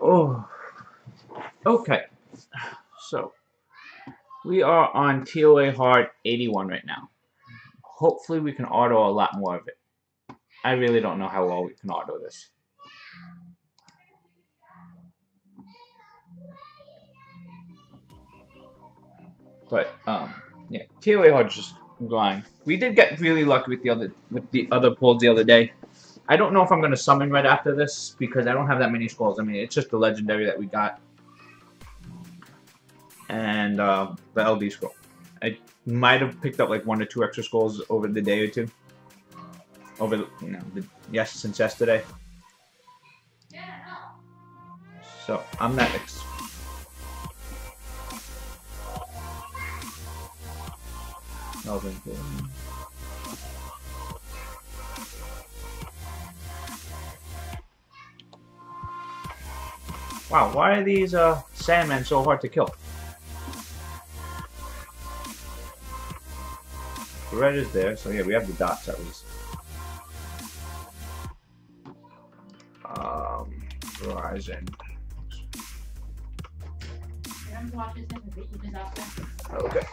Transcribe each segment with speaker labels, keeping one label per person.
Speaker 1: Oh, okay. So we are on ToaH Hard 81 right now. Hopefully we can auto a lot more of it. I really don't know how well we can auto this. But yeah, ToaH Hard just grind. We did get really lucky with the other pulls the other day. I don't know if I'm gonna summon right after this because I don't have that many scrolls. I mean, it's just the legendary that we got and the LD scroll. I might have picked up like 1 or 2 extra scrolls over the day or two. Over since yesterday. So I'm not. Wow, why are these Sandmen so hard to kill? The red is there, so yeah, we have the dots at least. Horizon. Okay.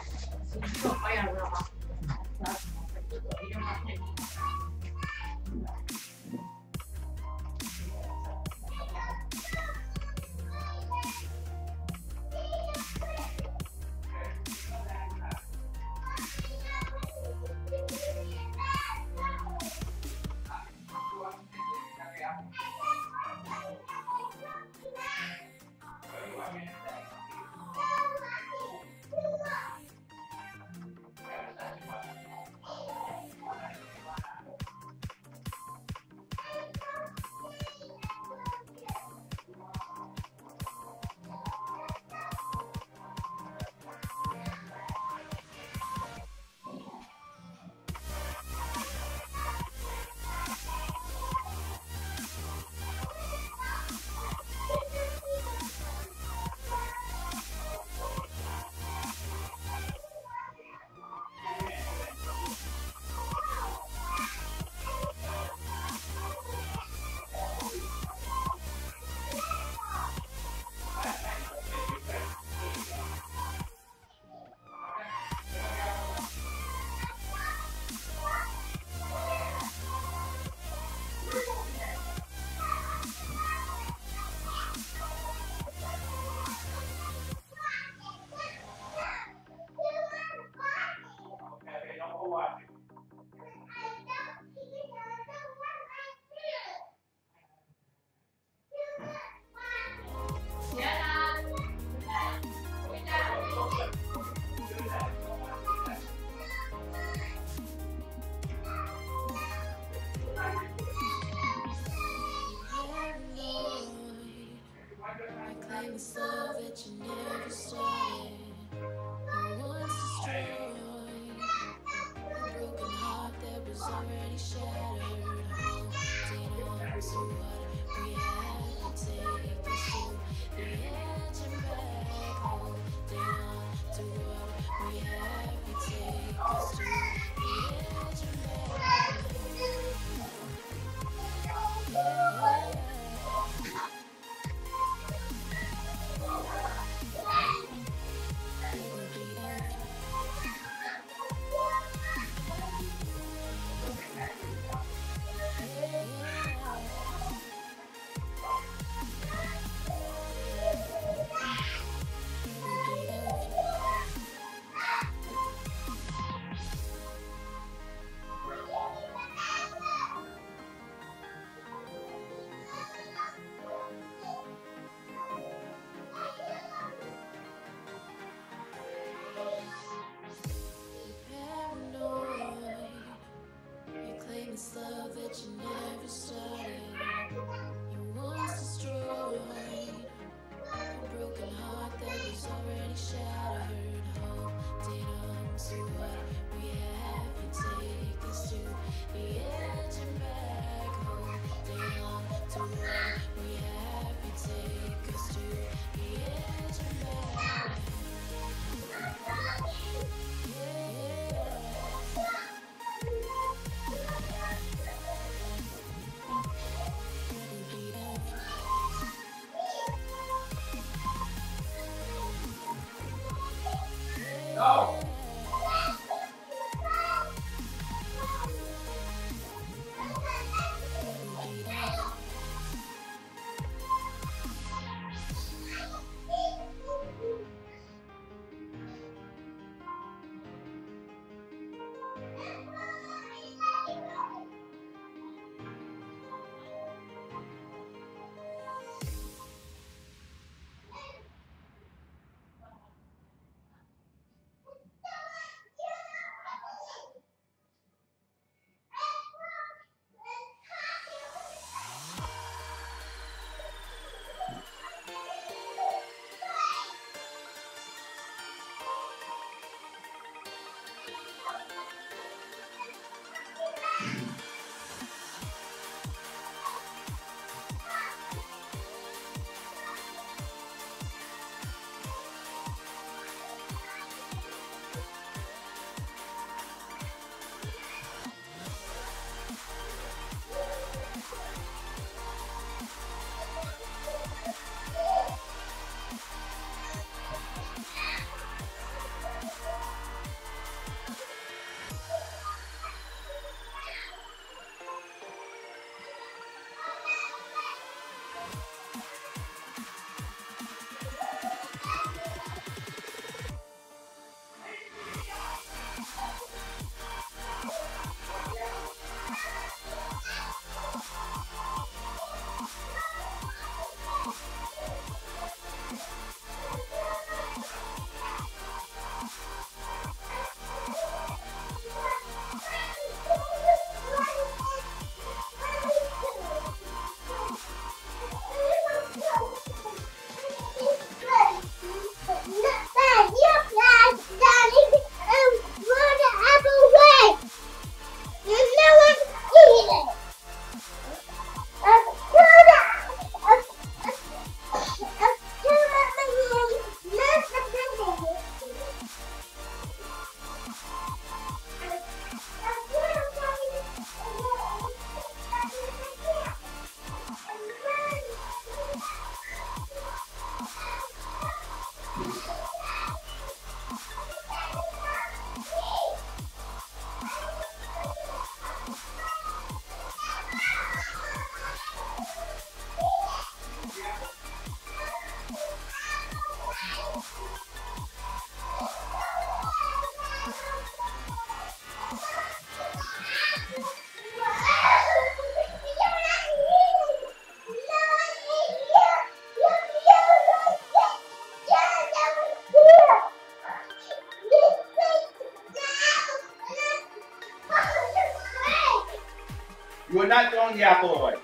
Speaker 1: You are not throwing the apple away.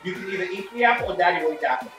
Speaker 1: You can either eat the apple or Daddy will eat the apple.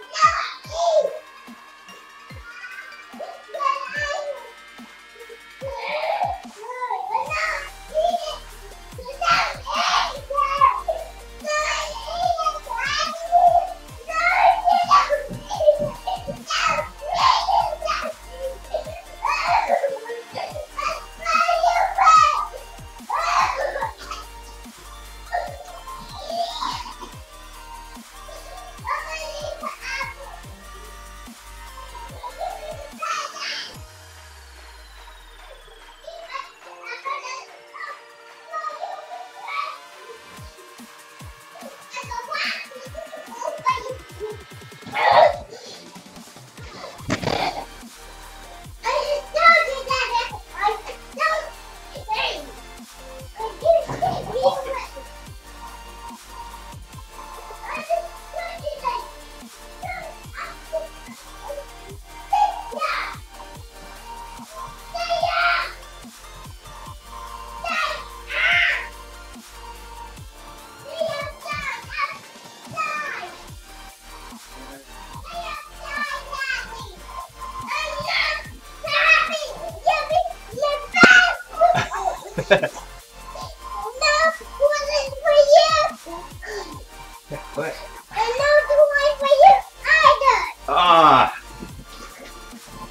Speaker 1: What?
Speaker 2: And no toy for you either.
Speaker 1: Ah.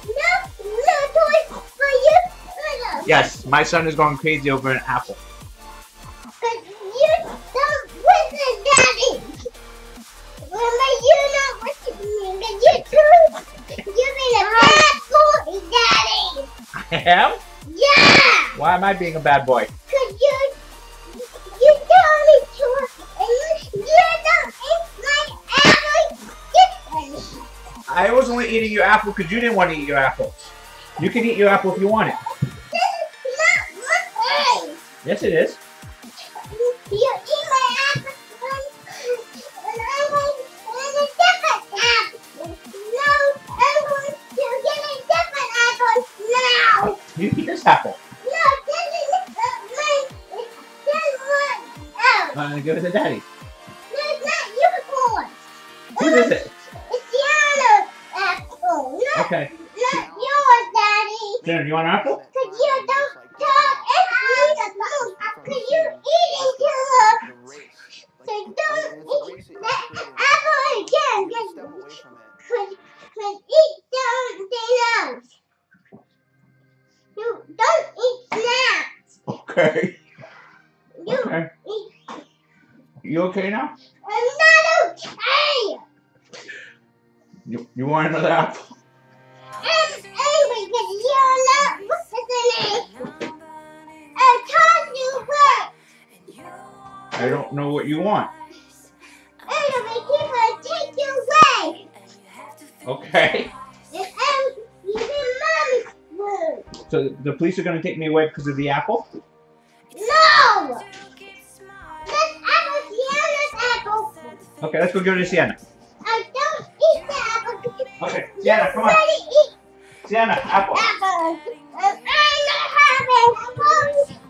Speaker 2: No toy for you either.
Speaker 1: Yes, my son is going crazy over an apple.
Speaker 2: Cause you don't listen, Daddy. Remember, you know what you mean. Cause you're being a bad boy, Daddy.
Speaker 1: I am?
Speaker 2: Yeah.
Speaker 1: Why am I being a bad boy?
Speaker 2: Cause you tell me to, and you don't eat my apple.
Speaker 1: I was only eating your apple because you didn't want to eat your apple. You can eat your apple if you want it.
Speaker 2: This is not my.
Speaker 1: Yes, it is.
Speaker 2: You eat my apple and I want a different apple. No, I want to get a different apple now.
Speaker 1: You eat this apple.
Speaker 2: No, this is mine. This one else.
Speaker 1: I'm going to give it to Daddy.
Speaker 2: It's not yours.
Speaker 1: Who is it?
Speaker 2: It's Tiana's apple.
Speaker 1: Okay.
Speaker 2: Not yours, Daddy.
Speaker 1: Jenna, do you want an apple?
Speaker 2: Cause you don't talk and eat alone. Cause you're eating too much. So don't eat that apple again. Cause eat something else. You don't eat snacks.
Speaker 1: Okay.
Speaker 2: You
Speaker 1: Okay.
Speaker 2: eat.
Speaker 1: You okay now?
Speaker 2: I'm not okay.
Speaker 1: You want another apple?
Speaker 2: I'm angry because you're not listening. I told you what.
Speaker 1: I don't know what you want.
Speaker 2: Anyway, people take you away.
Speaker 1: Okay.
Speaker 2: And you in Mommy's room.
Speaker 1: So the police are going to take me away because of the apple?
Speaker 2: No! This apple's Tiana's apple.
Speaker 1: Okay, let's go give it to Sienna.
Speaker 2: I don't eat the apple.
Speaker 1: Okay, Sienna, come on.
Speaker 2: Daddy eat
Speaker 1: Sienna, apple.
Speaker 2: apples. And I'm not having.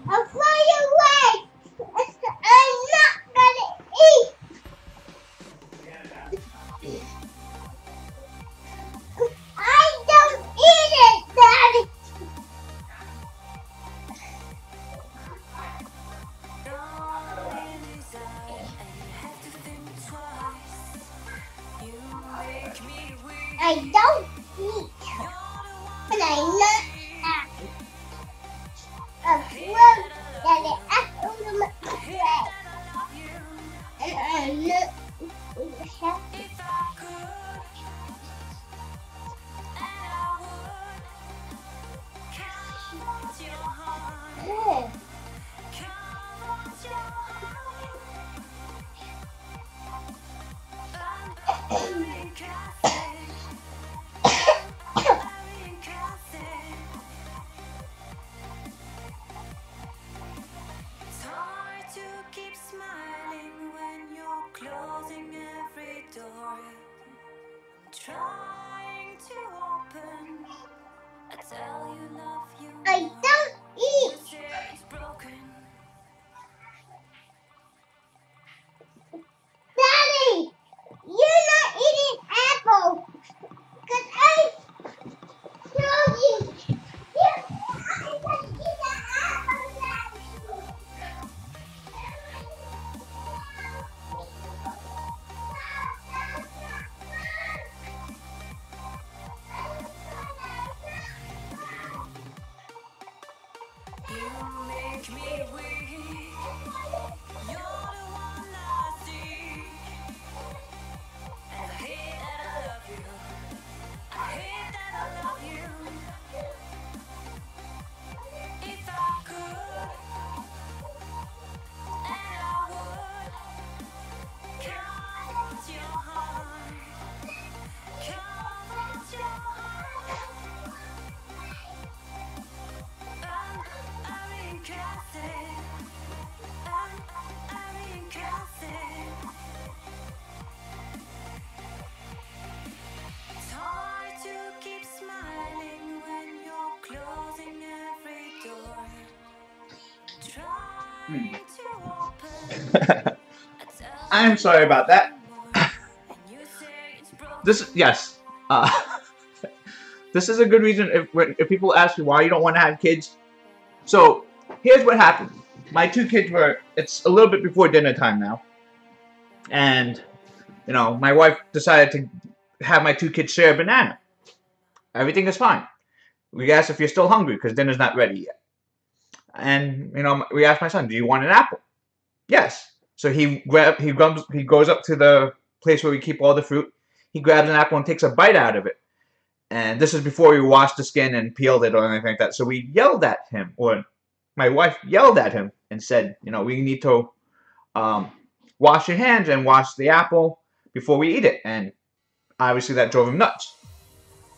Speaker 2: I'll throw you away. I'm not gonna eat. I don't eat it, Daddy. I don't eat. And I'm not happy. I love that the apple in my way. And I'm not happy. Oh.
Speaker 3: Trying to open, I tell you love you.
Speaker 2: I don't eat.
Speaker 3: You say it's broken.
Speaker 1: I'm sorry about that. Yes. Uh, this is a good reason if people ask me why you don't want to have kids. So, here's what happened. My two kids it's a little bit before dinner time now. And, my wife decided to have my two kids share a banana. Everything is fine. We asked if you're still hungry because dinner's not ready yet. And, we asked my son, do you want an apple? Yes. So he goes up to the place where we keep all the fruit. He grabs an apple and takes a bite out of it. And this is before we washed the skin and peeled it or anything like that. So we yelled at him, or my wife yelled at him and said, we need to wash your hands and wash the apple before we eat it. And obviously that drove him nuts.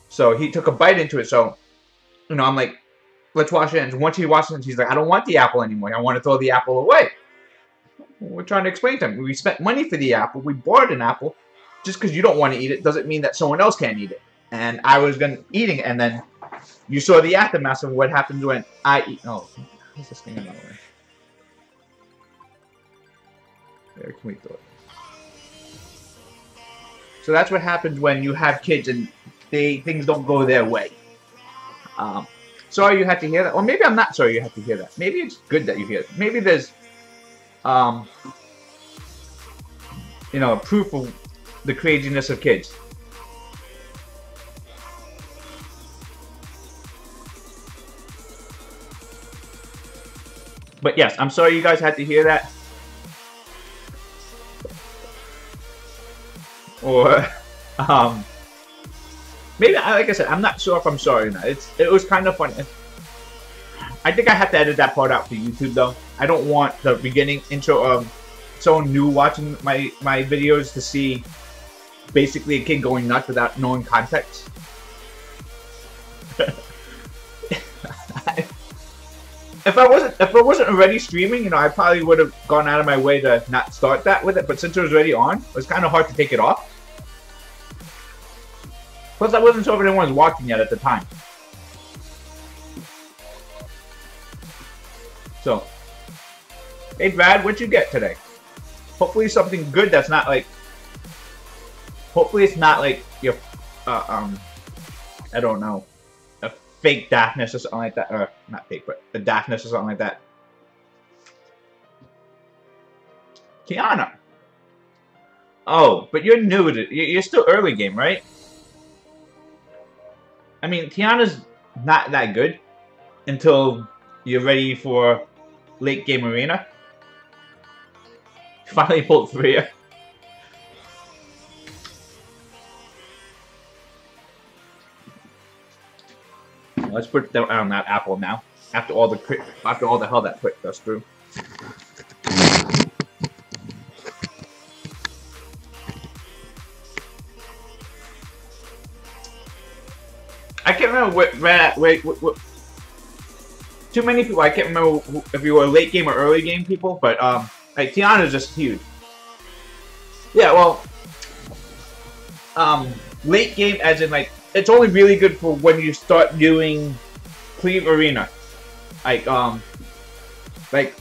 Speaker 1: So he took a bite into it. So, I'm like, let's wash your hands. Once he washes it, he's like, I don't want the apple anymore. I want to throw the apple away. We're trying to explain to him. We spent money for the apple. We bought an apple. Just because you don't want to eat it doesn't mean that someone else can't eat it. And I was eating it, and then you saw the aftermath of what happens when I eat. Oh, what's this thing in my way? There, can we throw it? So that's what happens when you have kids and things don't go their way. Sorry you had to hear that. Or maybe I'm not sorry you had to hear that. Maybe it's good that you hear it. Maybe there's, proof of the craziness of kids. But yes, I'm sorry you guys had to hear that. Or, maybe, like I said, I'm not sure if I'm sorry or not. It was kind of funny. I think I have to edit that part out for YouTube, though. I don't want the beginning intro of someone new watching my videos to see basically a kid going nuts without knowing context. If I wasn't already streaming, I probably would have gone out of my way to not start that with it. But since it was already on, it was kind of hard to take it off. Plus, I wasn't sure if anyone was watching yet at the time. So, hey Brad, what'd you get today? Hopefully something good that's not like. Hopefully it's not like your, I don't know, a fake Daphnis or something like that, or not fake, but a Daphnis or something like that. Kiana. Oh, but you're new to you're still early game, right? I mean, Tiana's not that good until you're ready for late game arena. Finally pulled 3. Let's put down that apple now. After all the hell that quick goes through. I can't remember what too many people. I can't remember if you were late game or early game people, but like Tiana's just huge. Yeah, well, late game as in like it's only really good for when you start doing Cleve Arena. Like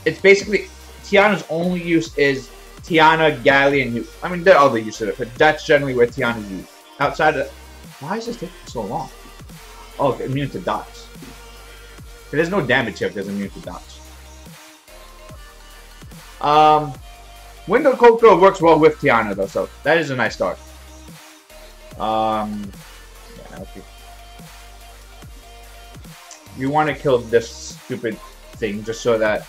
Speaker 1: it's basically Tiana's only use is Tiana, Gally, and Nuke. I mean, there are other uses of it, but that's generally where Tiana's used. Outside of, why is this taking so long? Oh, immune to dots. There's no damage here if there's immune to dots. Window Coco works well with Tiana though, so that is a nice start. Yeah, okay. You want to kill this stupid thing just so that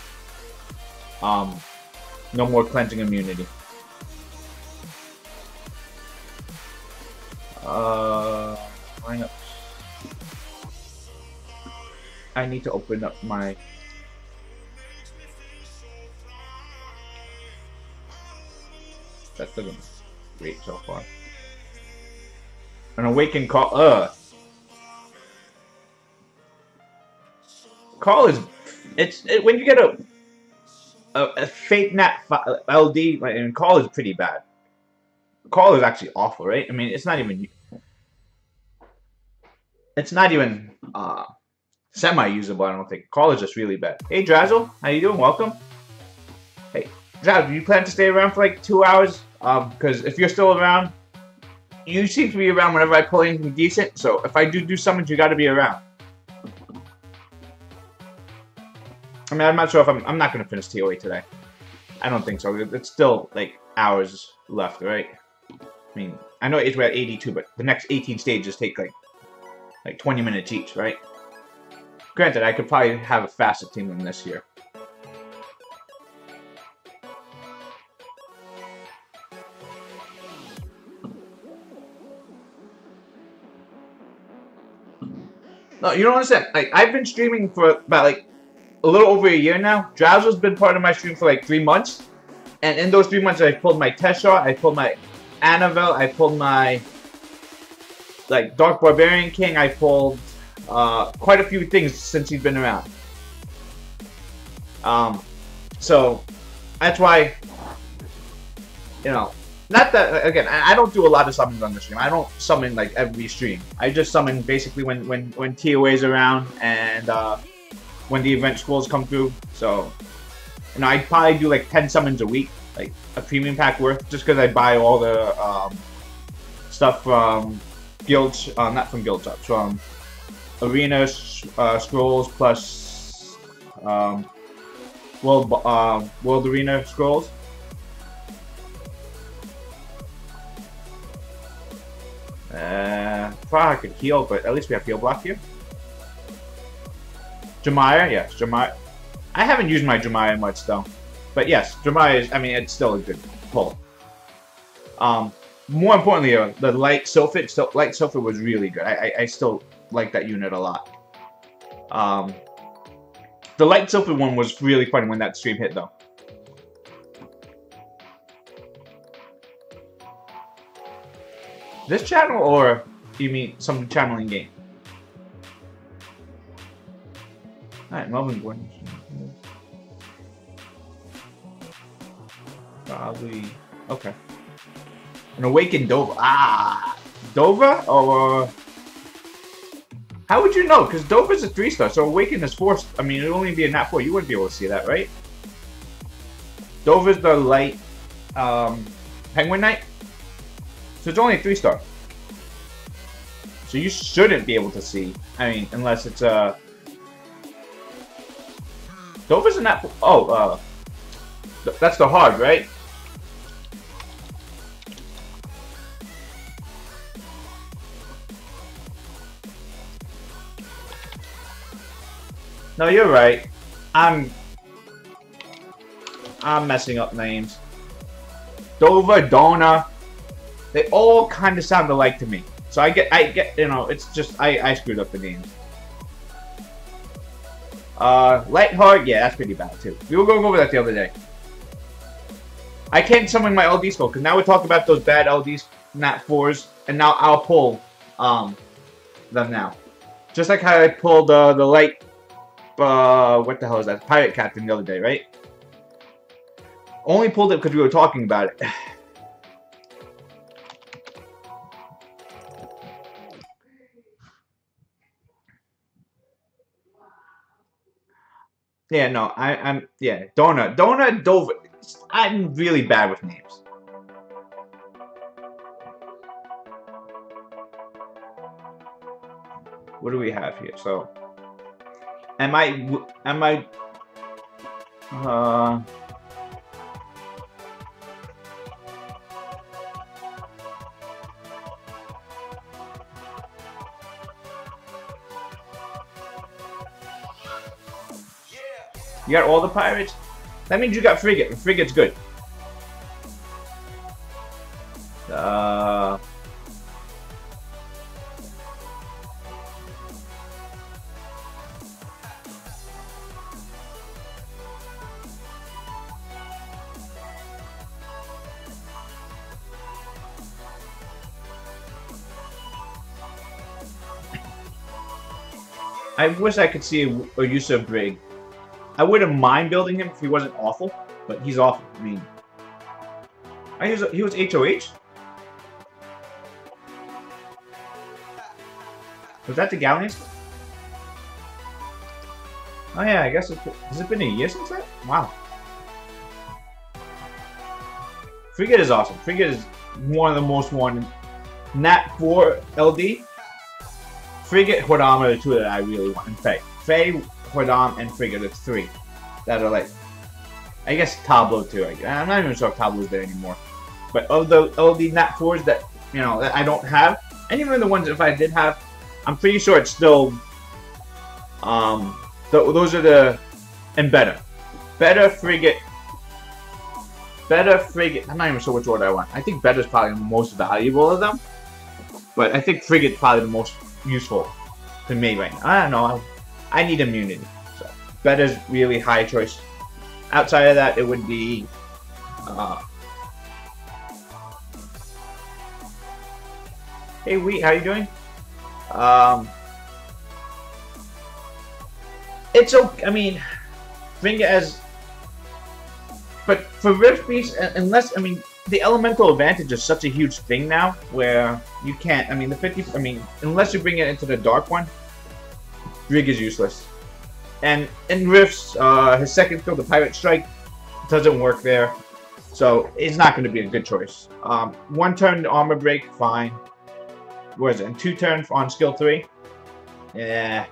Speaker 1: no more cleansing immunity. Line up. I need to open up my. That doesn't great so far. An awakened call. Call is when you get a fake nat LD, like, and call is pretty bad. Call is actually awful, right? I mean, it's not even semi-usable. I don't think call is just really bad. Hey Drazzle, how you doing? Welcome. Zach, do you plan to stay around for like 2 hours? Because if you're still around, you seem to be around whenever I pull anything decent. So if I do summons, you got to be around. I mean, I'm not sure if I'm not gonna finish ToA today. I don't think so. It's still like hours left, right? I mean, I know we're at 82, but the next 18 stages take like 20 minutes each, right? Granted, I could probably have a faster team than this year. No, you don't understand. Like, I've been streaming for about like a little over a year now. Drowser's been part of my stream for like 3 months. And in those 3 months, I pulled my test shot, I pulled my Annabelle, I pulled my like Dark Barbarian King, I pulled quite a few things since he's been around. So that's why, you know, not that, again, I don't do a lot of summons on the stream. I don't summon like every stream. I just summon basically when ToA is around and when the event scrolls come through. So, you know, I probably do like 10 summons a week, like a premium pack worth, just because I buy all the stuff from guilds, not from guild shops, from arena scrolls plus world arena scrolls. Probably I could heal, but at least we have heal block here. Jemaya, yes, Jemaya. I haven't used my Jemaya much though, but yes, Jemaya is. I mean, it's still a good pull. More importantly, the light Sylphid. Light Sylphid was really good. I still like that unit a lot. The light Sylphid one was really fun when that stream hit though. This channel, or you mean some channel in game? Alright, Melvin Gordon. Probably. Okay. An Awakened Dova. Ah! Dova? Or. How would you know? Because Dova's a 3-star, so Awakened is 4. I mean, it'd only be a nat 4. You wouldn't be able to see that, right? Dova's the light Penguin Knight. So it's only a 3-star. So you shouldn't be able to see. I mean, unless it's a. Dova's a nat 4. Oh, that's the hard, right? No, you're right. I'm messing up names. Dova, Donna. They all kind of sound alike to me. So I get, you know, it's just, I screwed up the names. Lightheart, yeah, that's pretty bad too. We were going over that the other day. I can't summon my LD skull, because now we're talking about those bad LDs, nat 4s, and now I'll pull, them now. Just like how I pulled, the light, what the hell is that? Pirate Captain the other day, right? Only pulled it because we were talking about it. Yeah, no, I'm, yeah, Donna, Dova. I'm really bad with names. What do we have here? So, am I, you got all the pirates? That means you got Frigate, and Frigate's good. I wish I could see a use of Brig. I wouldn't mind building him if he wasn't awful, but he's awful. I mean, he was HOH? Was that the Galleons? Oh yeah, I guess has it been a year since that? Wow. Frigate is awesome. Frigate is one of the most wanted. Nat 4 LD. Frigate, Hordam are the two that I really want. In fact, Faye, Hordam, and Frigate are 3 that are like, I guess Tableau too. I'm not even sure if Tableau's there anymore. But of the LD Nat 4s that, you know, that I don't have, and even the ones if I did have, I'm pretty sure it's still, those are the, and better. Better Frigate. I'm not even sure which order I want. I think Better's probably the most valuable of them. But I think Frigate's probably the most useful to me right now. I don't know. I need immunity. So Better's really high choice. Outside of that, it would be hey Wheat, how you doing? It's okay. I mean, Frigate as, but for Rift Beast, unless, I mean, the elemental advantage is such a huge thing now, where you can't, I mean, the 50, I mean, unless you bring it into the dark one, Rig is useless. And in Rifts, his second skill, the Pirate Strike, doesn't work there. So, it's not going to be a good choice. 1 turn armor break, fine. What is it? And 2 turn on skill 3? Yeah.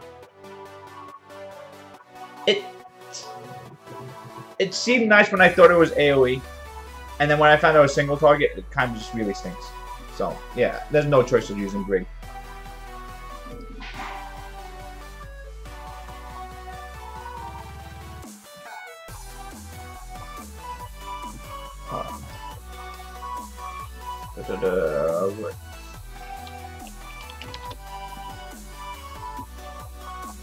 Speaker 1: It seemed nice when I thought it was AoE. And then when I found out it was single target, it kind of just really stinks. So, yeah, there's no choice of using Brig.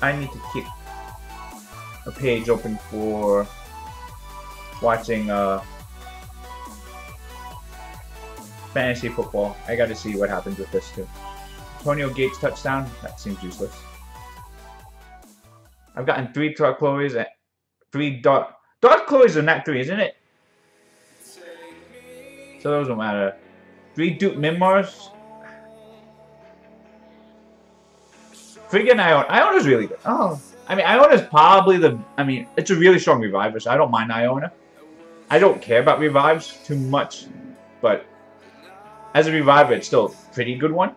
Speaker 1: I need to keep a page open for watching fantasy football. I gotta see what happens with this too. Antonio Gates touchdown, that seems useless. I've gotten 3 Dark Chloes and 3 Dark Chloes are not 3, isn't it? So those don't matter. 3 Duke Mimars. Freaking Iona. Iona's really good. Oh, I mean, Iona's probably the, I mean, it's a really strong reviver, so I don't mind Iona. I don't care about revives too much, but as a reviver, it's still a pretty good one.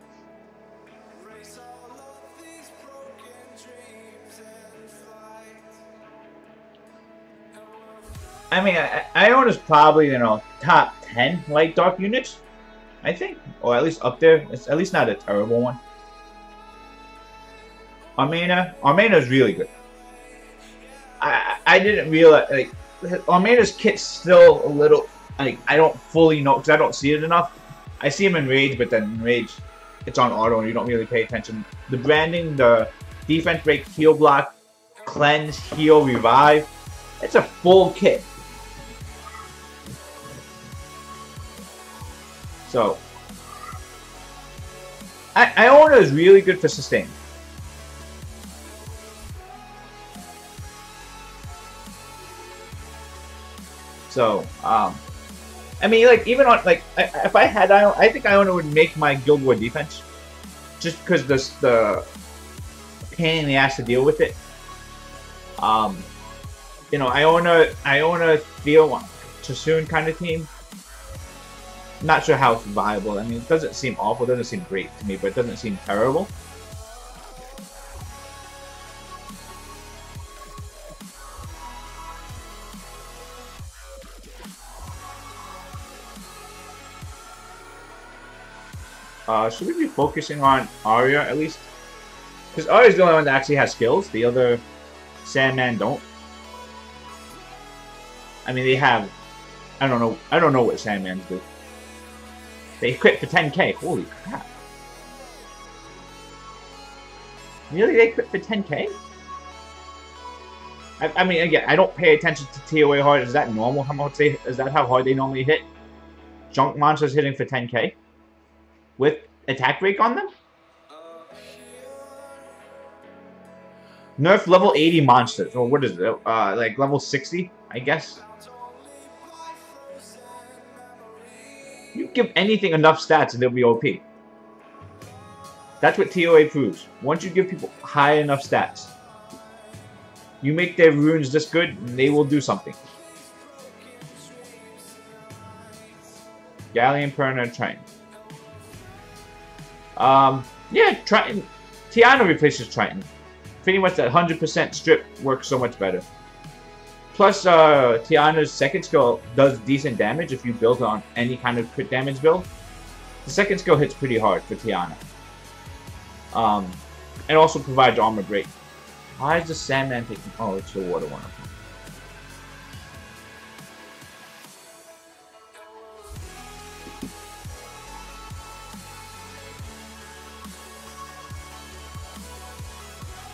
Speaker 1: I mean, Iona's probably, you know, top 10 light dark units, I think, or at least up there. It's at least not a terrible one. Armena's really good. I didn't realize, like, Armena's kit's still a little, like, I don't fully know, because I don't see it enough. I see him in Rage, but then in Rage, it's on auto and you don't really pay attention. The branding, the defense break, heal block, cleanse, heal, revive, it's a full kit. So, Iona is really good for sustain. So, I mean, like, even on, like, if I had Iona, I think Iona would make my Guild War defense. Just because the pain in the ass to deal with it. You know, Iona, Theo, Chasun kind of team. Not sure how it's viable. I mean, it doesn't seem awful. It doesn't seem great to me, but it doesn't seem terrible. Should we be focusing on Arya at least? Because Arya's the only one that actually has skills. The other Sandman don't. I mean, they have. I don't know what Sandmans do. They crit for 10k. Holy crap! Really, they crit for 10k? I mean, again, I don't pay attention to ToaH hard. Is that normal? Is that how hard they normally hit? Junk monsters hitting for 10k with attack break on them? Nerf level 80 monsters, or what is it? Like level 60, I guess. You give anything enough stats and they'll be OP. That's what ToaH proves. Once you give people high enough stats, you make their runes this good, and they will do something. Galleon, Perna, Triton. Yeah, Triton. Tiana replaces Triton. Pretty much that 100% strip works so much better. Plus, Tiana's second skill does decent damage if you build on any kind of crit damage build. The second skill hits pretty hard for Tiana. It also provides armor break. Why is the Sandman taking... Oh, it's the water one.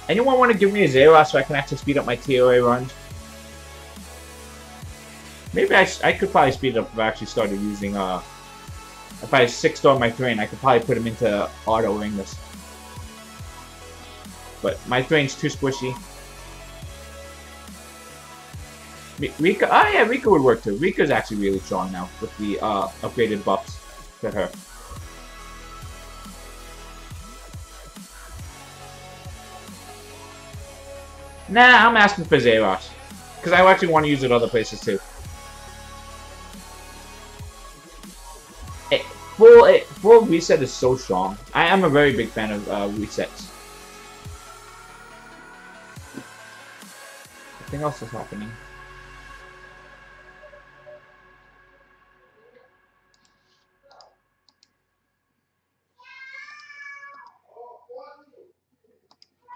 Speaker 1: Anyone want to give me a Zera so I can actually speed up my TOA runs? Maybe I could probably speed it up if I actually started using, if I 6-star my Thrain, I could probably put him into auto English. But my Thrain's too squishy. Rika, oh yeah, Rika would work too. Rika's actually really strong now with the upgraded buffs to her. Nah, I'm asking for Zeros. Because I actually want to use it other places too. Full reset is so strong. I am a very big fan of resets. Nothing else is happening.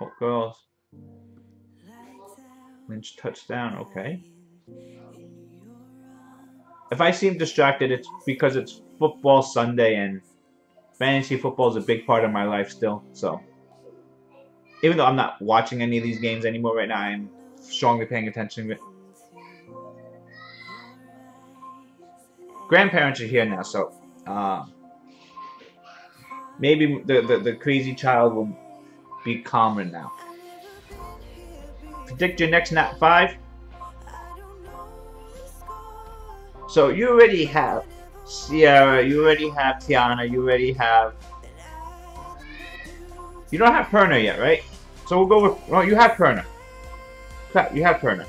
Speaker 1: Oh, girls. Lynch touchdown, okay. If I seem distracted, it's because it's football Sunday and fantasy football is a big part of my life still. So, even though I'm not watching any of these games anymore right now, I'm strongly paying attention to it. Grandparents are here now, so maybe the crazy child will be calmer now. Predict your next nat 5. So you already have Sierra, you already have Tiana, you already have... You don't have Perna yet, right? So we'll go with... Well, you have Perna. You have Perna.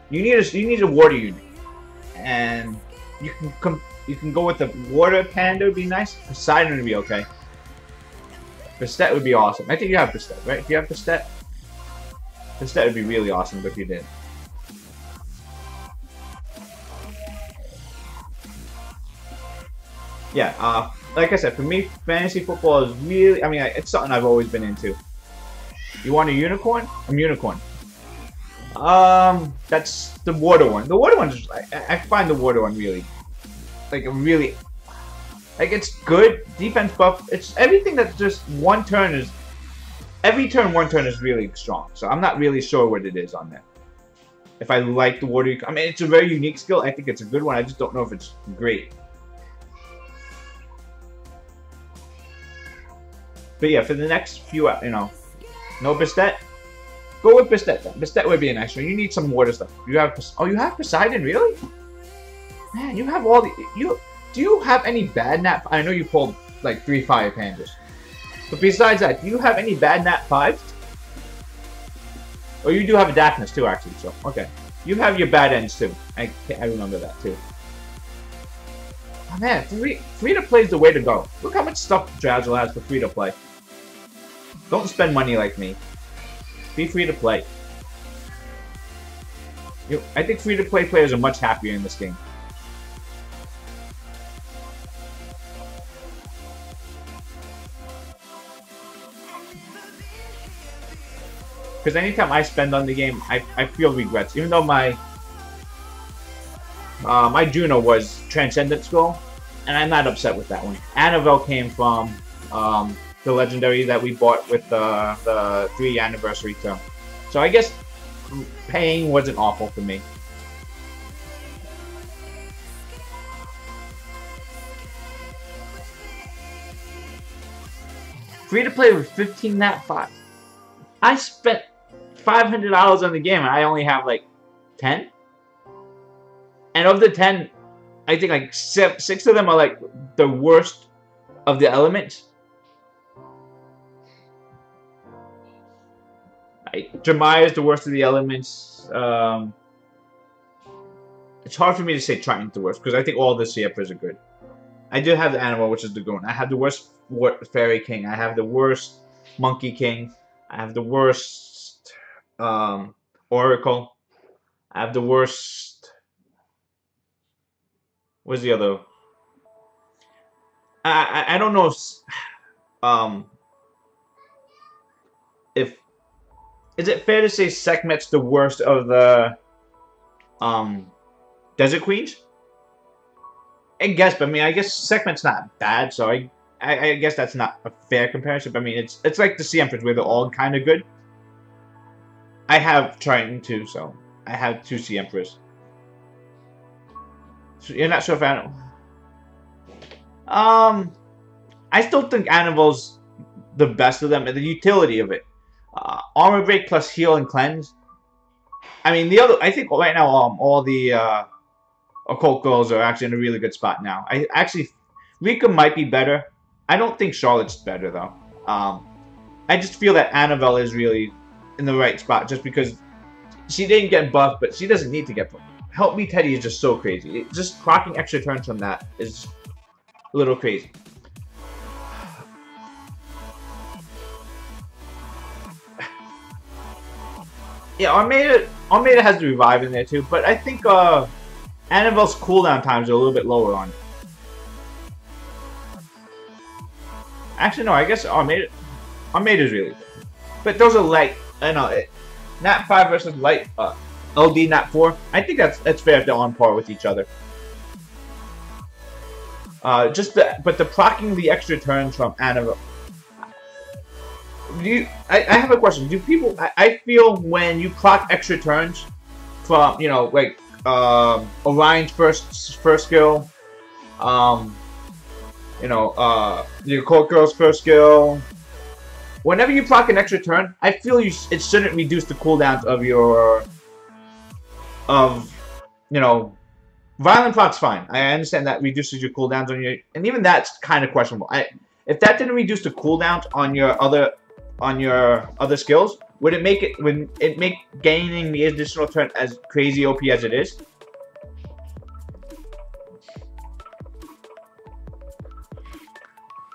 Speaker 1: You need a water unit. And you can go with the water panda would be nice. Poseidon would be okay. Bastet would be awesome. I think you have Bastet, right? Do you have Bastet? Bastet would be really awesome if you did. Yeah, like I said, for me, fantasy football is really, I mean, it's something I've always been into. You want a unicorn? I'm unicorn. That's the water one. The water one is, I find the water one really, like, it's good, defense buff, it's everything that's just one turn is, every turn, one turn is really strong. So I'm not really sure what it is on there. If I like the water, I mean, it's a very unique skill. I think it's a good one. I just don't know if it's great. But yeah, for the next few, you know, no Bastet? Go with Bastet then. Bastet would be a nice one. You need some water stuff. You have, oh, you have Poseidon, really? Man, you have all the, do you have any bad nat, I know you pulled like 3 fire pandas. But besides that, do you have any bad nat 5s? Oh, you do have a Daphnis too, actually, so, okay. You have your bad ends too. I remember that too. Oh man, free to play is the way to go. Look how much stuff Dragil has for free to play. Don't spend money like me. Be free to play. I think free to play players are much happier in this game. Because anytime I spend on the game, I feel regrets. Even though my my Juno was Transcendent Skull, and I'm not upset with that one. Annabelle came from the legendary that we bought with the 3th anniversary term. So I guess paying wasn't awful for me. Free to play with 15 nat 5. I spent $500 on the game and I only have like 10. And of the 10, I think like 6 of them are like the worst of the elements. Jeremiah is the worst of the elements. It's hard for me to say Triton's the worst because I think all the CFers are good. I do have the animal, which is the Goon. I have the worst Fairy King. I have the worst Monkey King. I have the worst Oracle. I have the worst. What's the other? I don't know if is it fair to say Sekhmet's the worst of the Desert Queens? I guess, but I mean, I guess Sekhmet's not bad, so I guess that's not a fair comparison. But I mean, it's like the Sea Emperors where they're all kind of good. I have Triton too, so I have 2 Sea Emperors. So you're not sure if I still think Animal's the best of them, and the utility of it. Armor break plus heal and cleanse. I mean, I think right now all the Occult Girls are actually in a really good spot now. Rika might be better. I don't think Charlotte's better though. I just feel that Annabelle is really in the right spot just because she didn't get buffed, but she doesn't need to get buffed. Help Me Teddy is just so crazy. Just clocking extra turns from that is a little crazy. Yeah, Armada has the revive in there too, but I think Annabelle's cooldown times are a little bit lower on it. Actually, no, I guess Armada's really good. But those are light. I know Nat 5 versus light LD Nat 4. I think that's fair if they're on par with each other. But the proccing the extra turns from Annabelle. I have a question. Do people? I feel when you proc extra turns from like Orion's first skill, the Court Girl's first skill. Whenever you proc an extra turn, I feel it shouldn't reduce the cooldowns of your Violent Proc's fine. I understand that reduces your cooldowns on your, and even that's kind of questionable. If that didn't reduce the cooldowns on your other skills, would it make gaining the additional turn as crazy OP as it is?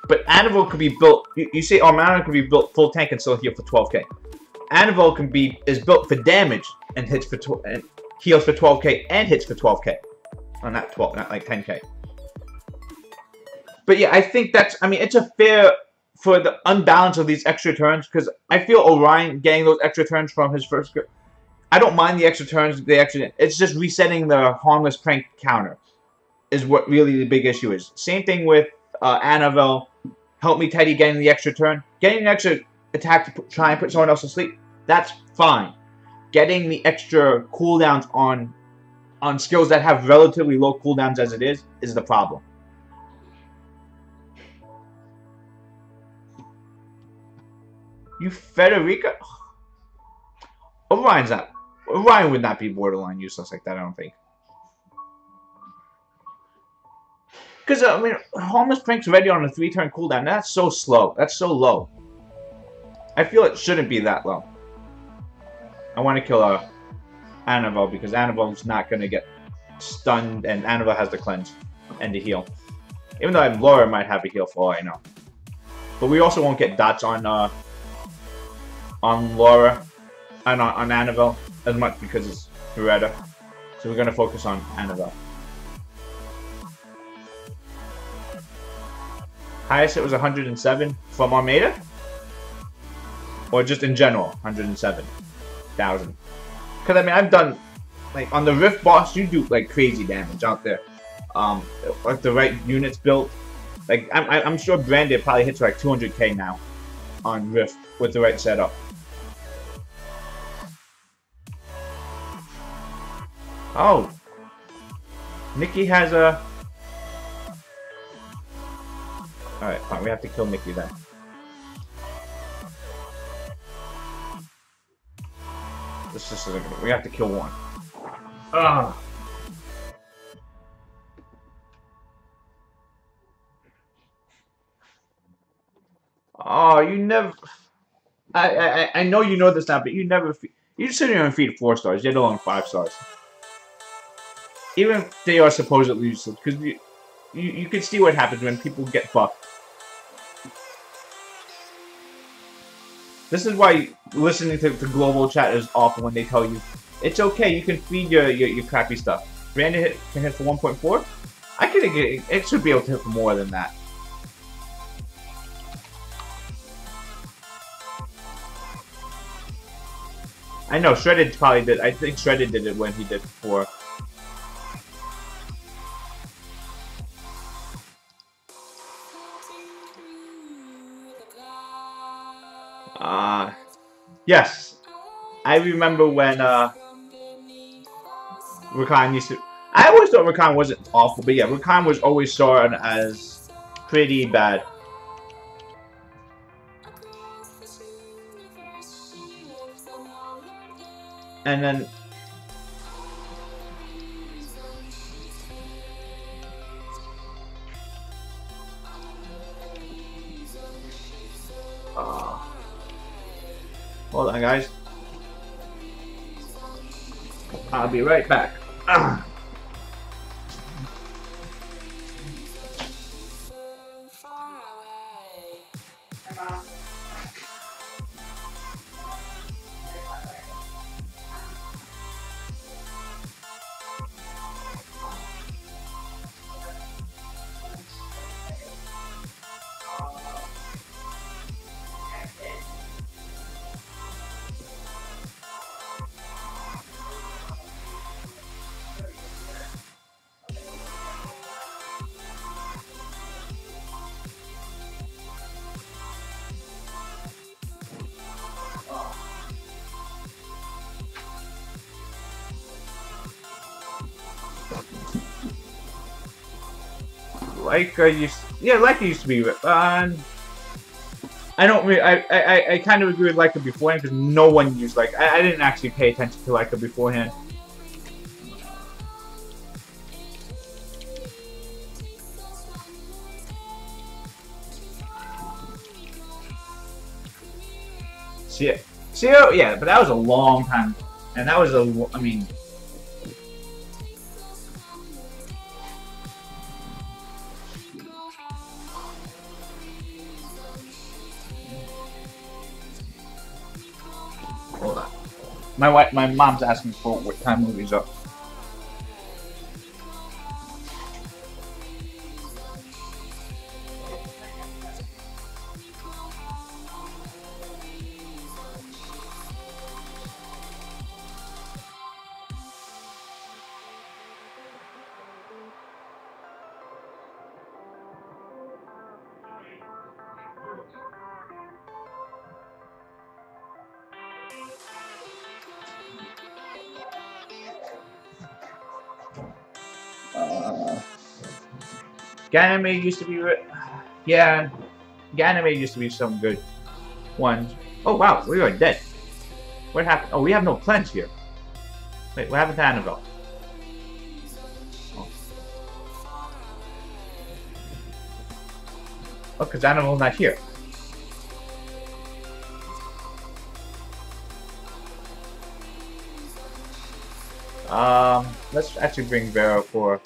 Speaker 1: But Annabelle could be built. You say Armada could be built full tank and still heal for 12k. Annabelle is built for damage and hits for and heals for 12k and hits for 12k. Oh, not 12, not like 10k. But yeah, I think it's a fair for the unbalance of these extra turns, because I feel Orion getting those extra turns from his first. I don't mind the extra turns. It's just resetting the harmless prank counter is what really the big issue is. Same thing with Annabelle. Help Me Teddy getting the extra turn. Getting an extra attack to try and put someone else to sleep. That's fine. Getting the extra cooldowns on skills that have relatively low cooldowns as it is the problem. You Federica? Orion would not be borderline useless like that, I don't think. Because, I mean, Harmless Prank's ready on a 3-turn cooldown. That's so slow. That's so low. I feel it shouldn't be that low. I want to kill Annabelle because Annabelle's not going to get stunned, and Annabelle has the cleanse and the heal. Even though Laura might have a heal for all I know. But we also won't get dots on Laura and on Annabelle as much because it's Beretta. So we're going to focus on Annabelle. Highest it was 107 from Armada? Or just in general, 107,000. Because I mean, I've done, like on the Rift boss, you do like crazy damage out there. Like the right units built. Like I'm sure Branded probably hits like 200k now on Rift with the right setup. Oh, Nikki has a. All right, fine. We have to kill Nikki then. This just isn't good. We have to kill one. Ugh. Oh, you never. I know you know this now, but you never. You sit here and feed 4 stars. You're alone 5 stars. even if they are supposedly useless, because you can see what happens when people get buffed. This is why listening to global chat is awful when they tell you it's okay, you can feed your crappy stuff. Brandon can hit for 1.4. I could get it should be able to hit for more than that. I know Shredded probably did. I think Shredded did it when he did before. Yes. I remember when Rakan used to. I always thought Rakan wasn't awful, but yeah, Rakan was always saw as pretty bad. And then hold on, guys. I'll be right back. Like I used, yeah, like I used to be. I don't. I kind of agree with Leica beforehand because no one used like. I didn't actually pay attention to Leica beforehand. See, yeah, but that was a long time, and that was a. I mean. Hold on. My mom's asking for what time movie's up. Ganame used to be, yeah, Ganame used to be some good ones. Oh wow, we are dead. What happened? Oh, we have no cleanse here. Wait, what happened to Annabelle? Oh, because Annabelle's not here. Let's actually bring Vera for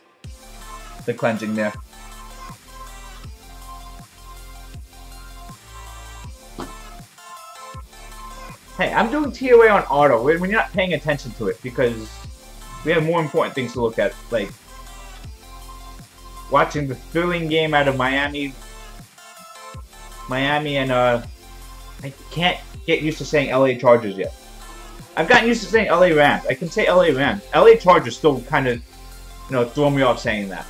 Speaker 1: the cleansing there. Hey, I'm doing ToA on auto when you're not paying attention to it because we have more important things to look at, like watching the thrilling game out of Miami and I can't get used to saying LA Chargers yet. I've gotten used to saying LA Rams. I can say LA Rams. LA Chargers still kind of, throw me off saying that.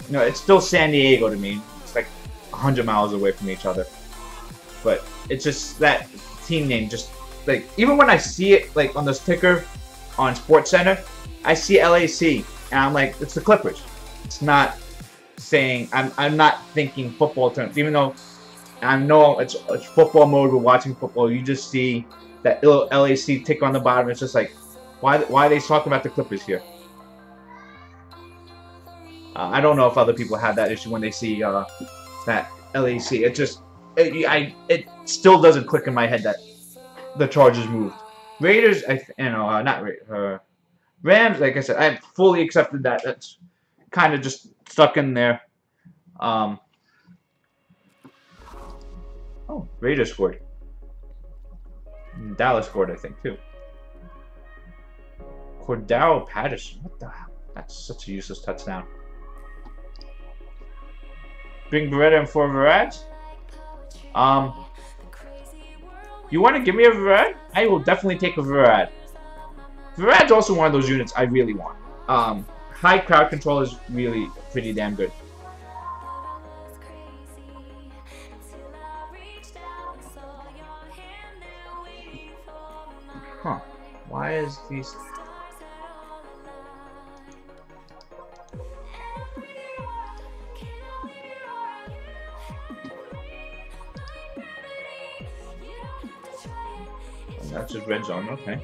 Speaker 1: It's still San Diego to me. It's like 100 miles away from each other. But it's just that team name, just like even when I see it like on the sticker on SportsCenter, I see LAC and I'm like, it's the Clippers. It's not saying I'm not thinking football terms, even though I know it's football mode. We're watching football. You just see that little LAC tick on the bottom. It's just like, why are they talking about the Clippers here? I don't know if other people have that issue when they see that LAC. It just it still doesn't click in my head that the Chargers moved. Raiders, not Rams, like I said, I fully accepted that. That's kind of just stuck in there. Oh, Raiders scored. Dallas scored, I think, too. Cordero Patterson. What the hell? That's such a useless touchdown. Bring Beretta and for Verad. You want to give me a Verad? I will definitely take a Verad. Verad's also one of those units I really want. High crowd control is really pretty damn good. Huh. Why is these... That's just red zone, okay.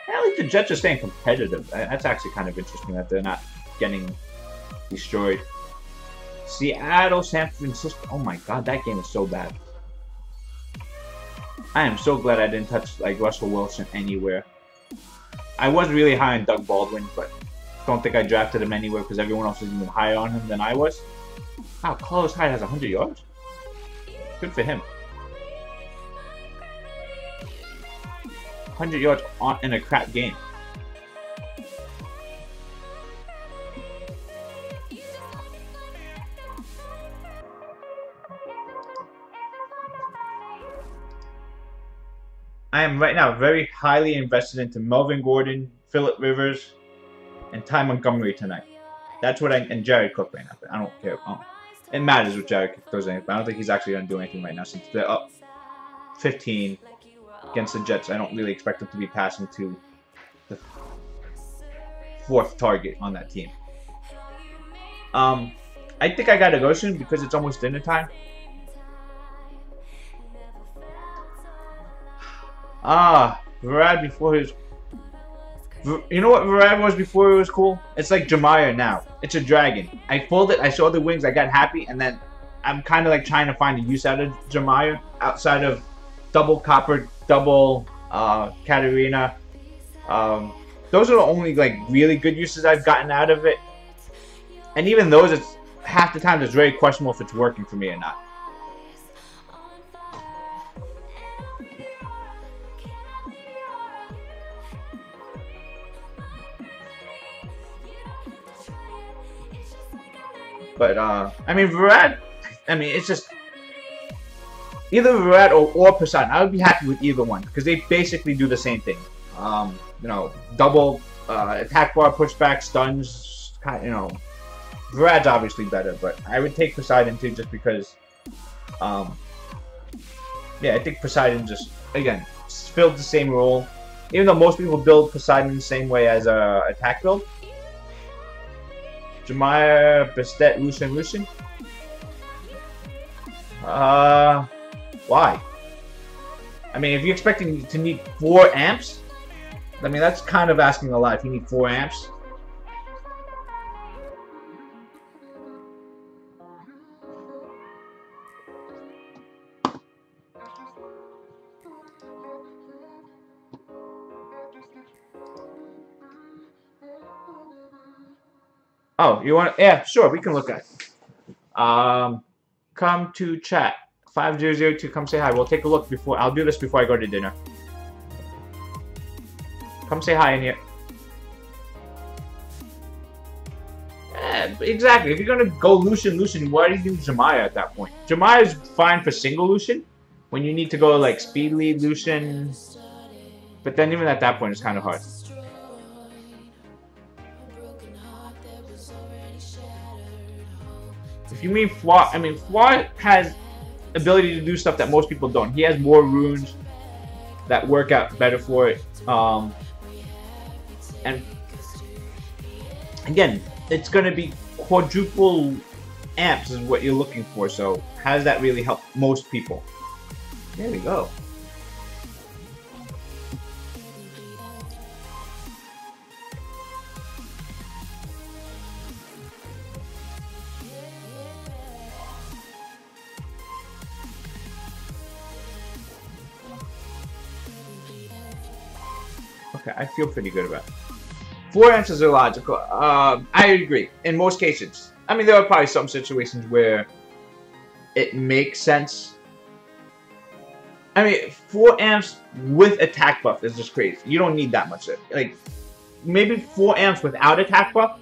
Speaker 1: At least the Jets are staying competitive. That's actually kind of interesting that they're not getting destroyed. Seattle, San Francisco. Oh my god, that game is so bad. I am so glad I didn't touch like Russell Wilson anywhere. I was really high on Doug Baldwin, but don't think I drafted him anywhere because everyone else was even higher on him than I was. Wow, Carlos Hyde has 100 yards? Good for him. 100 yards in a crap game. I am right now very highly invested into Melvin Gordon, Phillip Rivers, and Ty Montgomery tonight. That's what and Jared Cook right now. But I don't care. It matters what Jared Cook does anything. But I don't think he's actually going to do anything right now since they're up 15 against the Jets. I don't really expect him to be passing to the fourth target on that team. I think I gotta go soon because it's almost dinner time. Verad before his... You know what Verad was before it was cool? It's like Jemiah now. It's a dragon. I pulled it, I saw the wings, I got happy, and then I'm kind of like trying to find a use out of Jemiah outside of double copper, double Katarina. Those are the only like really good uses I've gotten out of it. And even those, it's half the time it's very questionable if it's working for me or not. But, I mean, Verad, I mean, it's just either Verad or Poseidon. I would be happy with either one because they basically do the same thing. You know, double attack bar, pushback, stuns, you know. Verad's obviously better, but I would take Poseidon too just because, yeah, I think Poseidon just, again, filled the same role. Even though most people build Poseidon the same way as a attack build. Jemiah, Bastet, Lucian. Why? I mean, if you're expecting to need 4 amps, I mean, that's kind of asking a lot if you need 4 amps. Oh, you want? Yeah, sure. We can look at it. Come to chat. 5002. Come say hi. We'll take a look before. I'll do this before I go to dinner. Come say hi in here. Exactly. If you're gonna go Lucian, why do you do Jemiah at that point? Jemiah is fine for single Lucian. When you need to go like speed lead Lucian, but then even at that point, it's kind of hard. If you mean Flaw, I mean Flaw has ability to do stuff that most people don't. He has more runes that work out better for it. And again, it's going to be quadruple amps is what you're looking for. So how does that really help most people? There we go. Okay, I feel pretty good about it. 4 amps is illogical. I agree. In most cases. I mean, there are probably some situations where it makes sense. I mean, 4 amps with attack buff is just crazy. You don't need that much. Like, maybe 4 amps without attack buff.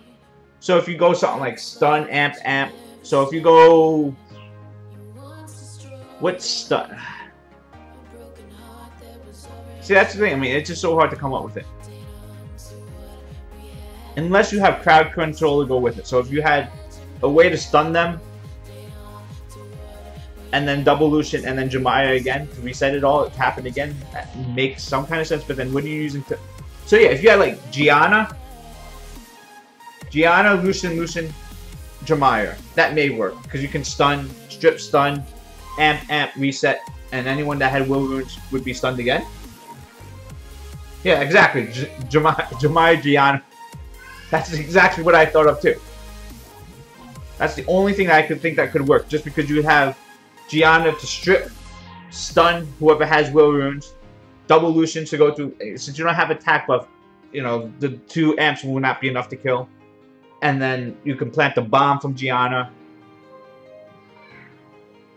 Speaker 1: So if you go something like stun, amp. So if you go... What's stun? See, that's the thing. I mean, it's just so hard to come up with it. Unless you have crowd control to go with it. So if you had a way to stun them, and then double Lucian, and then Jemaya again, to reset it all, it happened again, that makes some kind of sense, but then what are you using to... So yeah, if you had like Gianna, Lucian, Jemaya, that may work, because you can stun, strip stun, amp, reset, and anyone that had will runes would be stunned again. Yeah, exactly. Jemaya, Gianna. That's exactly what I thought of too. That's the only thing that I could think that could work, just because you would have Gianna to strip, stun whoever has will runes, double Lucian to go through. Since you don't have attack buff, you know, the 2 amps will not be enough to kill. And then you can plant the bomb from Gianna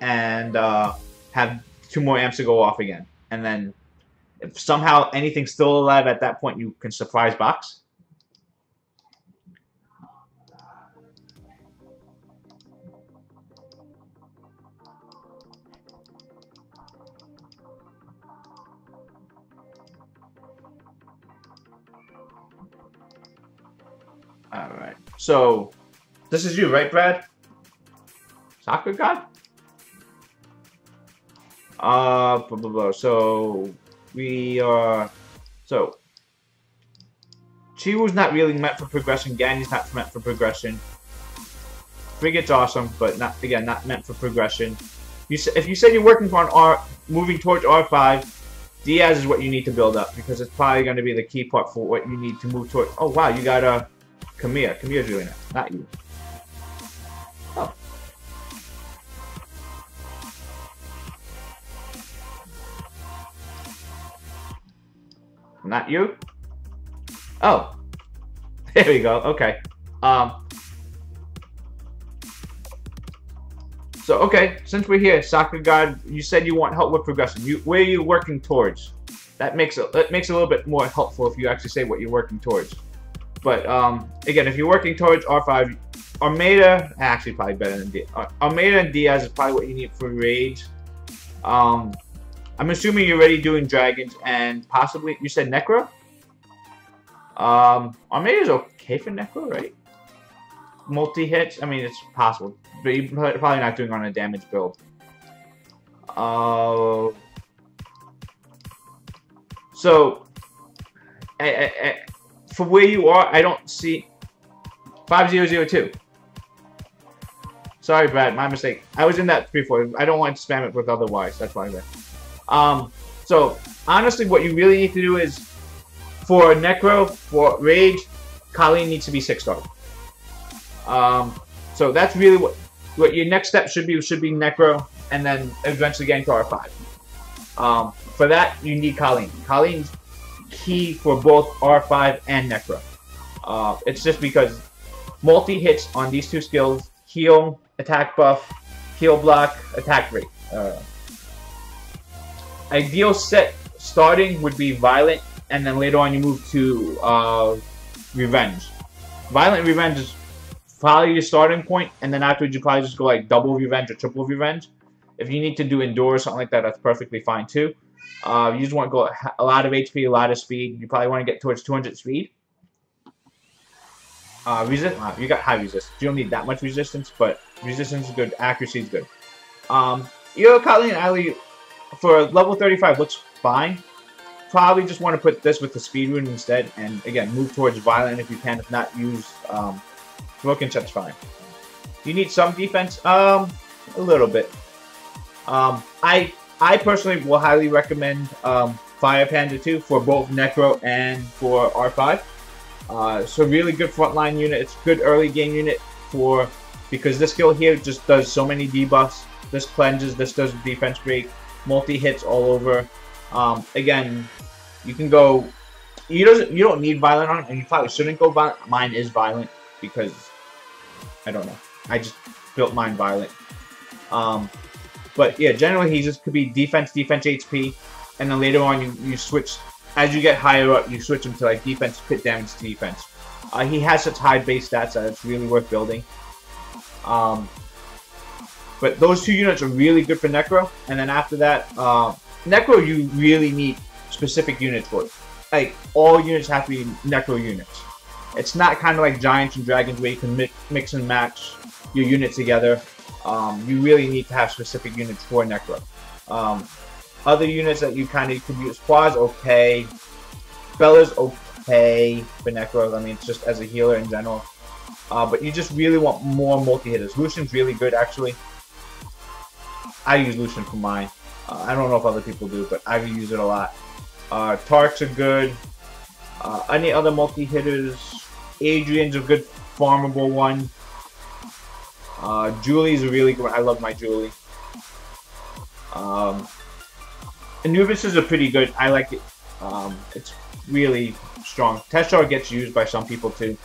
Speaker 1: and have 2 more amps to go off again. And then if somehow anything's still alive at that point, you can surprise box. Alright, so this is you, right, Brad? Soccer God? Blah, blah, blah. So we are. So Chiwu's not really meant for progression. Ganni's not meant for progression. Frigate's awesome, but not meant for progression. If you said you're working on moving towards R5, Diaz is what you need to build up, because it's probably going to be the key part for what you need to move towards. Oh wow, you got a Kamiya. Kamiya's doing it, not you. Oh. Not you? Oh. There we go. Okay. So, okay, since we're here, Soccer God, you said you want help with progression. Where are you working towards? That makes it a little bit more helpful if you actually say what you're working towards. But, again, if you're working towards R5, Armada, actually probably better than Diaz. Armada and Diaz is probably what you need for Rage. I'm assuming you're already doing Dragons and possibly, you said Necro? Armada's okay for Necro, right? Multi-hits, I mean, it's possible. But you're probably not doing on a damage build. So, for where you are, I don't see 5002. Sorry, Brad, my mistake. I was in that before. I don't want to spam it with otherwise. That's why I read. So honestly, what you really need to do is for Necro, for Rage, Colleen needs to be 6-star. So that's really what your next step should be. Should be Necro, and then eventually getting to R5. For that, you need Colleen. Colleen's key for both R5 and Necro. It's just because multi-hits on these 2 skills, heal, attack buff, heal block, attack rate. Ideal set starting would be Violent, and then later on you move to Revenge. Violent Revenge is probably your starting point, and then afterwards you probably just go like double Revenge or triple Revenge. If you need to do Endure or something like that, that's perfectly fine too. You just want to go a lot of HP, a lot of speed. You probably want to get towards 200 speed. You got high resist. You don't need that much resistance, but resistance is good. Accuracy is good. Colleen and Ali for level 35 looks fine. Probably just want to put this with the speed rune instead, and again move towards Violent if you can. If not, use Broken Shot's fine. You need some defense, a little bit. I personally will highly recommend Fire Panda 2 for both Necro and for R5. So really good frontline unit. It's good early game unit because this skill here just does so many debuffs. This cleanses, this does defense break, multi-hits all over. Again, you can go You don't need violent on him, and you probably shouldn't go violent. Mine is violent because I don't know. I just built mine violent. But yeah, generally he just could be defense, HP, and then later on you switch. As you get higher up, you switch him to like defense, crit damage to defense. He has such high base stats that it's really worth building. But those two units are really good for Necro, and then after that, Necro you really need specific units for it. Like all units have to be Necro units. It's not kind of like Giants and Dragons where you can mix and match your units together. You really need to have specific units for Necro. Other units that you kind of could use, Qua's okay, Bella's okay for Necro. I mean, it's just as a healer in general. But you just really want more multi-hitters. Lucian's really good, actually. I use Lucian for mine. I don't know if other people do, but I use it a lot. Tarks are good. Any other multi-hitters? Adrian's a good farmable one. Julie's a really good one. I love my Julie. Anubis is a pretty good. I like it. It's really strong. Teshar gets used by some people too.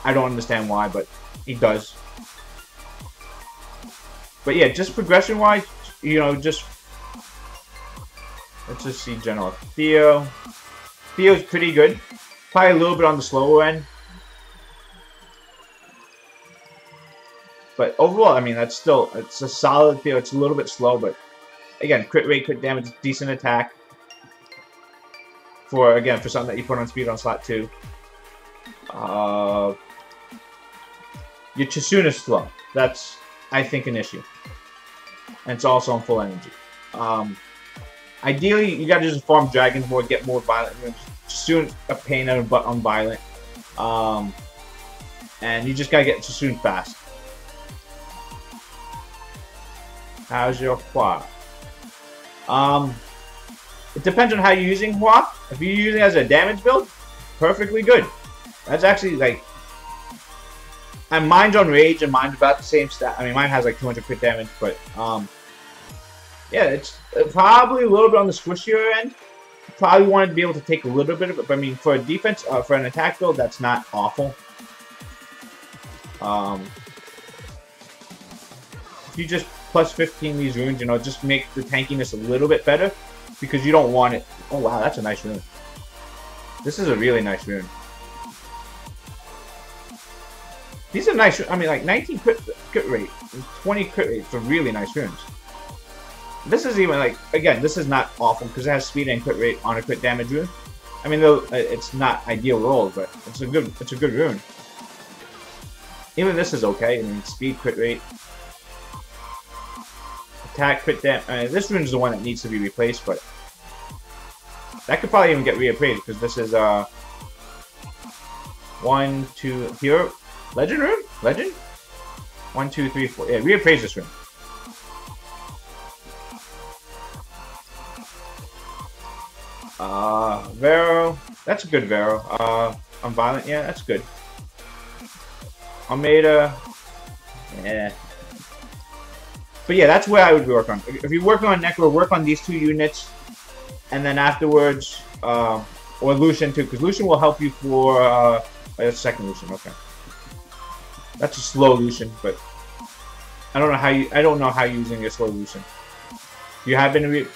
Speaker 1: I don't understand why, but he does. But yeah, just progression-wise, you know, just let's just see general. Theo. Theo's pretty good. Probably a little bit on the slower end. But overall, I mean, that's still, it's a solid Theo. It's a little bit slow, but again, crit rate, crit damage, decent attack. For, again, for something that you put on speed on slot 2. Your Chisuna's slow. That's, I think, an issue. And it's also on full energy. Ideally, you gotta just farm dragons more, get more violent. Chisuna's a pain in the butt on violent. And you just gotta get Chisun fast. How's your Hua? It depends on how you're using Hua. If you're using it as a damage build, perfectly good. That's actually like, and mine's on rage and mine's about the same stat. I mean, mine has like 200 crit damage, but yeah, it's probably a little bit on the squishier end. Probably wanted to be able to take a little bit of it, but I mean, for a defense, for an attack build, that's not awful. If you just plus 15 these runes, you know, just make the tankiness a little bit better, because you don't want it. Oh wow, that's a nice rune. This is a really nice rune. These are nice. I mean, like 19 crit rate, and 20 crit rate for really nice runes. This is even like, again, this is not awful because it has speed and crit rate on a crit damage rune. I mean, though it's not ideal rolls, but it's a good rune. Even this is okay. I mean, speed, crit rate, attack, crit damage. This rune is the one that needs to be replaced, but that could probably even get reappraised because this is 1, 2 here. Legend rune? Legend? 1, 2, 3, 4. Yeah, reappraise this rune. Vero. That's a good Vero. I'm violent. Yeah, that's good. Almeida. Yeah. But yeah, that's where I would work on. If you're working on Necro, work on these two units. And then afterwards, or Lucian too, because Lucian will help you for, second Lucian, okay. That's a slow Lucian, but I don't know how you're using your slow Lucian. You have been,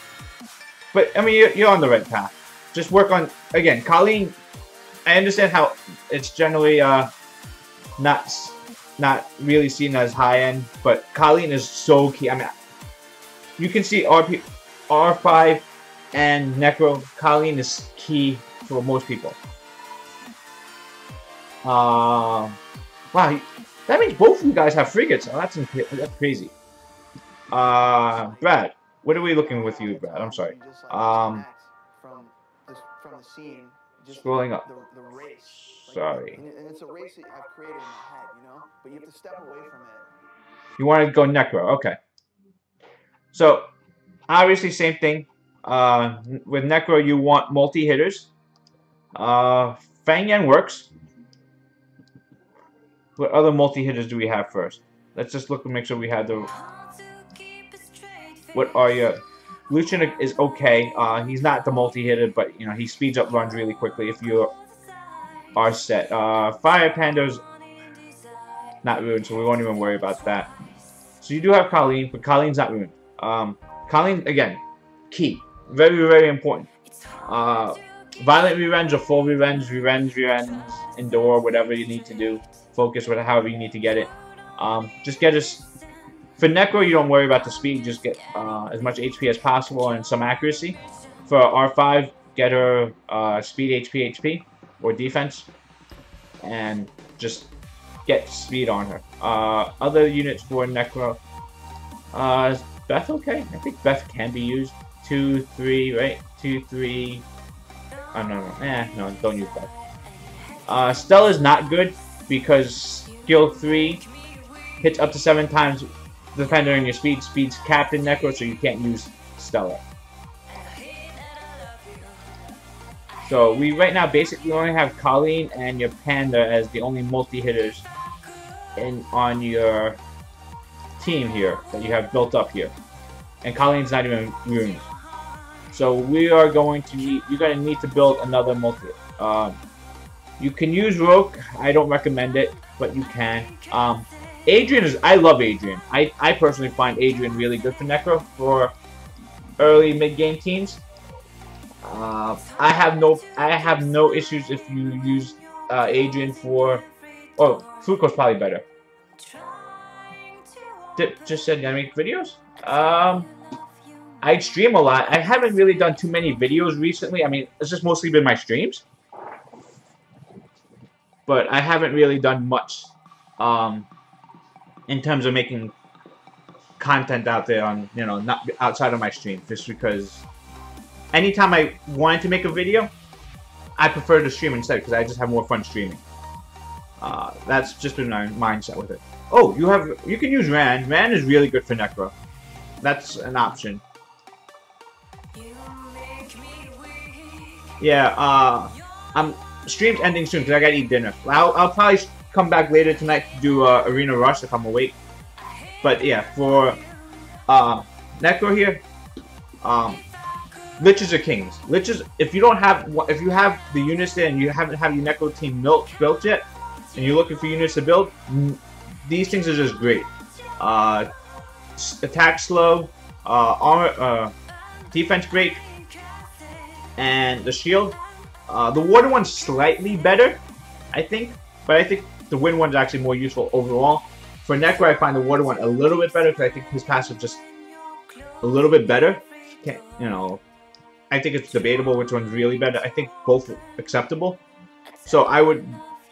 Speaker 1: but I mean, you're on the right path. Just work on, again, Colleen. I understand how it's generally not really seen as high end, but Colleen is so key. I mean, you can see R5 and Necro. Colleen is key for most people. Wow. That means both of you guys have frigates. Oh, that's crazy. Brad, what are we looking with you, Brad? I'm sorry.
Speaker 4: From the scene, just
Speaker 1: scrolling up.
Speaker 4: The race.
Speaker 1: Sorry.
Speaker 4: And it's a race that I've created in my head, you know? But you have to step away from it.
Speaker 1: You want to go Necro, okay. So, obviously same thing. With Necro, you want multi-hitters. Fang Yan works. What other multi-hitters do we have first? Let's just look and make sure we have the... What are your... Lucian is okay. He's not the multi-hitter, but you know he speeds up runs really quickly if you are set. Fire Panda's not ruined, so we won't even worry about that. So you do have Colleen, but Colleen's not ruined. Colleen, again, key. Very, very important. Violent Revenge or Full Revenge, Revenge, Endure, whatever you need to do. Focus, whatever, however you need to get it. Just get us... For Necro, you don't worry about the speed. Just get as much HP as possible and some accuracy. For R5, get her speed, HP, or defense. And just get speed on her. Other units for Necro. Is Beth okay? I think Beth can be used. 2, 3, right? 2, 3. Oh, no, don't use Beth. Stella's not good because skill 3 hits up to 7 times depending on your speed. Speed's capped in Necro, so you can't use Stella. So we right now basically only have Colleen and your Panda as the only multi-hitters on your team here that you have built up here. And Colleen's not even ruined. So we are going to need, you're going to need to build another multi. You can use Roke. I don't recommend it, but you can. Adrian is, I love Adrian. I personally find Adrian really good for Necro for early mid-game teams. I have no issues if you use Adrian for, oh, Fuko's probably better. Dip just said, gonna make videos? I stream a lot. I haven't really done too many videos recently. I mean, it's just mostly been my streams. But I haven't really done much in terms of making content out there on, you know, not outside of my stream. Just because anytime I wanted to make a video, I prefer to stream instead because I just have more fun streaming. That's just been my mindset with it. Oh, you can use Ran. Ran is really good for Necro. That's an option. Yeah, stream's ending soon because I gotta eat dinner. I'll probably come back later tonight to do Arena Rush if I'm awake. But yeah, for Necro here, Liches are kings. Liches, if you have the units there and you haven't have your Necro team built yet, and you're looking for units to build, these things are just great. Attack slow, armor, defense break, and the shield. The water one's slightly better, I think, but I think the wind one's actually more useful overall. For Necro, I find the water one a little bit better because I think his passive just a little bit better. You know, I think it's debatable which one's really better. I think both are acceptable. So I would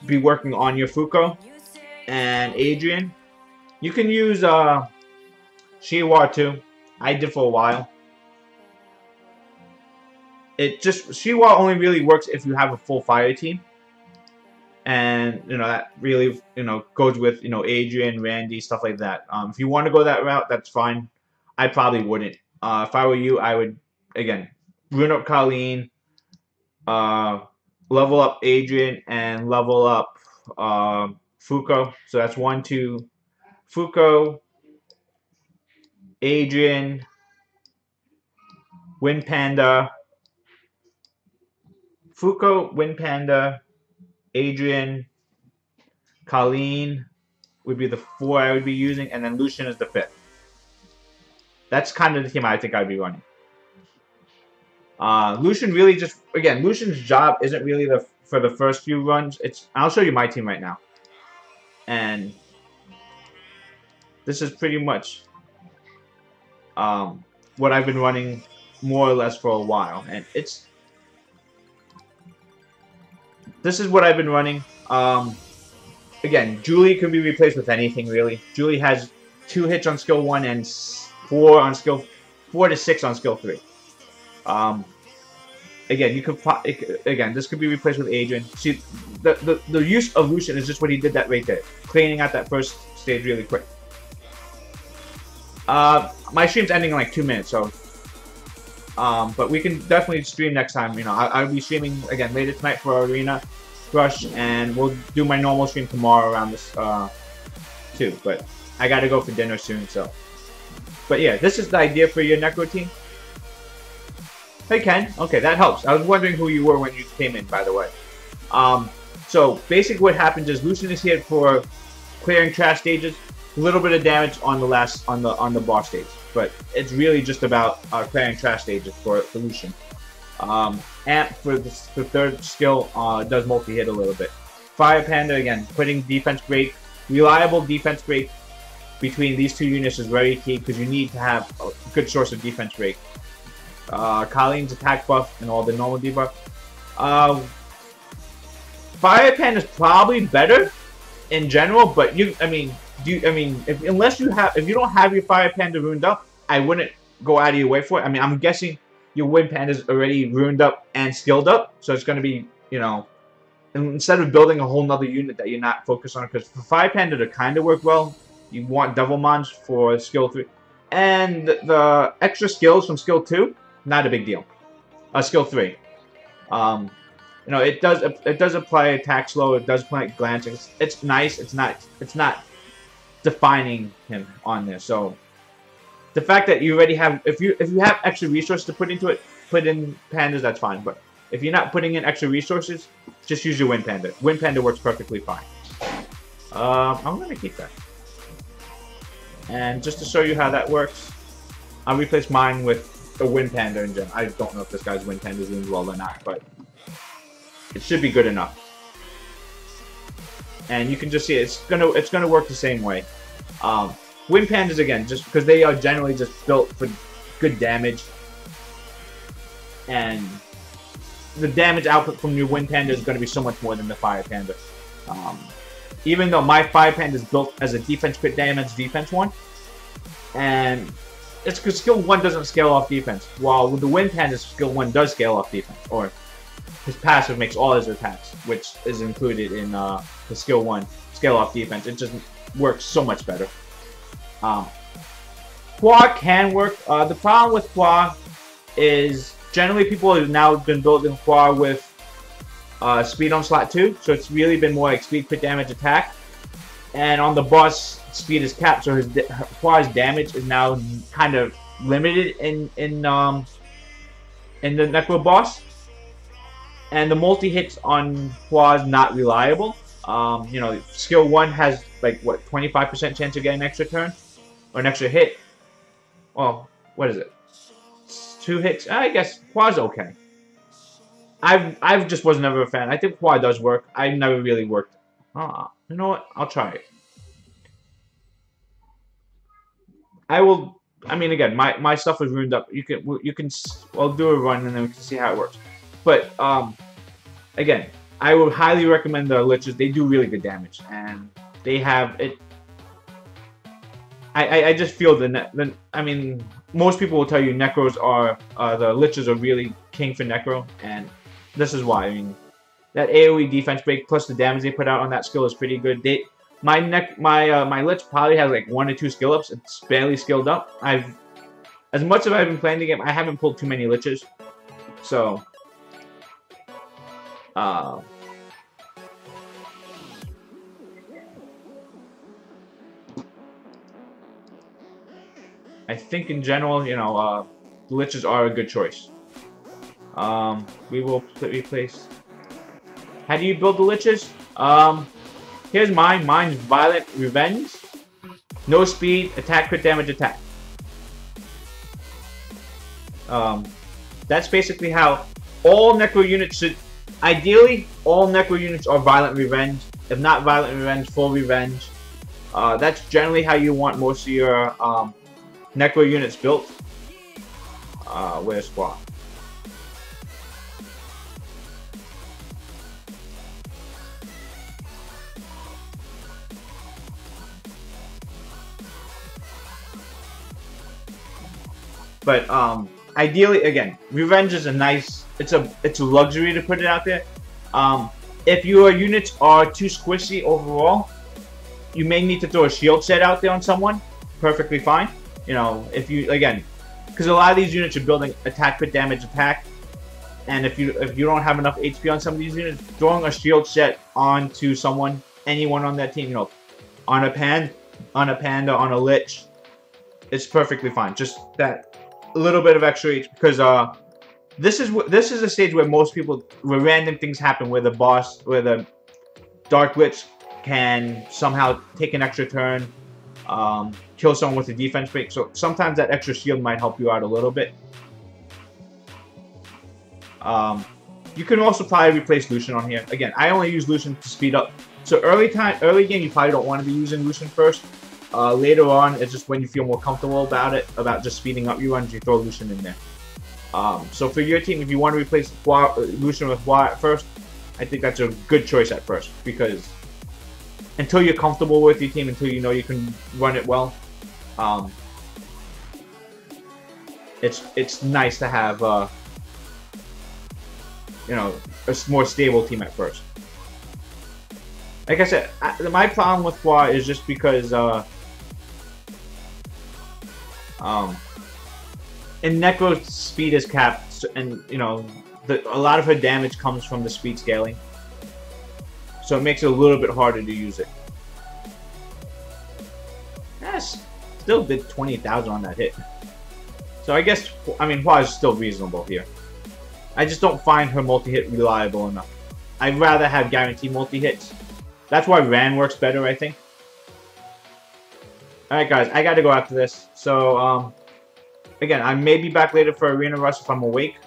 Speaker 1: be working on your Fuko and Adrian. You can use Shiwa too. I did for a while. Shiwa only really works if you have a full fire team. And, you know, that really, you know, goes with, you know, Adrian, Randy, stuff like that. If you want to go that route, that's fine. I probably wouldn't. If I were you, I would, again, rune up Colleen, level up Adrian, and level up Fuko. So that's 1, 2, Fuko, Adrian, Wind Panda, Fuko, Wind Panda, Adrian, Colleen would be the 4 I would be using, and then Lucian is the 5th. That's kind of the team I think I'd be running. Lucian really just, again, Lucian's job isn't really for the first few runs. I'll show you my team right now. And this is pretty much what I've been running more or less for a while. And this is what I've been running. Again, Julie can be replaced with anything, really. Julie has 2 hits on skill 1 and 4 to 6 on skill 3. Again, this could be replaced with Adrian. See, the use of Lucian is just what he did that right there, cleaning out that first stage really quick. My stream's ending in like 2 minutes, so. But we can definitely stream next time. You know, I'll be streaming again later tonight for Arena Rush, and we'll do my normal stream tomorrow around this too. But I gotta go for dinner soon, so. But yeah, this is the idea for your Necro team. Hey Ken, okay, that helps. I was wondering who you were when you came in, by the way. So basically what happens is Lucian is here for clearing trash stages, a little bit of damage on the boss stage, but it's really just about clearing trash stages for Lucian. Amp for the third skill does multi-hit a little bit. Fire Panda again, putting defense break, reliable defense break between these two units is very key because you need to have a good source of defense break. Colleen's attack buff and all the normal debuff. Fire Panda is probably better in general, but if you don't have your Fire Panda ruined up, I wouldn't go out of your way for it. I mean, I'm guessing your Wind Panda is already ruined up and skilled up, so it's going to be, you know, instead of building a whole nother unit that you're not focused on, because for Fire Panda to kind of work well, you want Devilmons for skill 3, and the extra skills from skill 2, not a big deal. Skill 3. You know, it does apply attack slow. It does apply glancing. It's nice. It's not defining him on there. So the fact that you already have, if you have extra resources to put into it, put in pandas. That's fine. But if you're not putting in extra resources, just use your Wind Panda. Wind Panda works perfectly fine. I'm gonna keep that. And just to show you how that works, I'll replace mine with a Wind Panda in general. I don't know if this guy's Wind Panda is doing well or not, but it should be good enough. And you can just see it's gonna work the same way. Wind Pandas again, just because they are generally just built for good damage, and the damage output from your Wind Panda is going to be so much more than the Fire Panda. Even though my Fire Panda is built as a defense crit damage defense one, and it's because skill 1 doesn't scale off defense, while with the Wind Panda skill 1 does scale off defense, or his passive makes all his attacks, which is included in the skill 1 scale off defense. It just works so much better. ToaH can work. The problem with ToaH is generally people have now been building ToaH with speed on slot 2, so it's really been more like speed, crit damage, attack. And on the boss, speed is capped, so ToaH's damage is now kind of limited in the Necro boss. And the multi-hits on ToaH is not reliable. You know, skill 1 has like what, 25% chance of getting an extra turn or an extra hit. Well, what is it? 2 hits. I guess ToaH's okay. I just was never a fan. I think ToaH does work. I never really worked. You know what? I'll try it. I will. I mean, again, my stuff is ruined up. You can. I'll do a run and then we can see how it works. But again, I would highly recommend the Liches. They do really good damage, and they have it. I just feel I mean, most people will tell you Necros are the Liches are really king for Necro, and this is why. I mean, that AOE defense break plus the damage they put out on that skill is pretty good. My Lich probably has like 1 or 2 skill ups. It's barely skilled up. As much as I've been playing the game, I haven't pulled too many Liches, so. I think in general, you know, the Liches are a good choice. We will replace. How do you build the Liches? Here's mine. Mine's Violent Revenge. No speed, attack, crit damage, attack. That's basically how all Necro units should. Ideally, all Necro units are Violent Revenge. If not Violent Revenge, Full Revenge. That's generally how you want most of your Necro units built. Where's ToaH? But ideally, again, Revenge is a nice. It's a luxury to put it out there. If your units are too squishy overall, you may need to throw a shield set out there on someone. Perfectly fine. You know, if you again, because a lot of these units are building attack, crit damage, attack, and if you don't have enough HP on some of these units, throwing a shield set onto someone, anyone on that team, you know, on a Panda, on a Lich, it's perfectly fine. Just that little bit of extra HP because this is a stage where random things happen, where the Dark Witch can somehow take an extra turn, kill someone with a defense break. So sometimes that extra shield might help you out a little bit. You can also probably replace Lucian on here. Again, I only use Lucian to speed up. So early game, you probably don't want to be using Lucian first. Later on, it's just when you feel more comfortable about just speeding up your runs, you throw Lucian in there. So for your team, if you want to replace Lucian with Hua at first, I think that's a good choice at first, because until you're comfortable with your team, until you know you can run it well, it's nice to have you know, a more stable team at first. Like I said, my problem with Hua is just because in Necro's speed is capped, and you know, a lot of her damage comes from the speed scaling, so it makes it a little bit harder to use it. Yes, still did 20,000 on that hit. So I guess, I mean, Hua is still reasonable here. I just don't find her multi-hit reliable enough. I'd rather have guaranteed multi-hits. That's why Ran works better, I think. Alright guys, I gotta go after this. So, again, I may be back later for Arena Rush if I'm awake.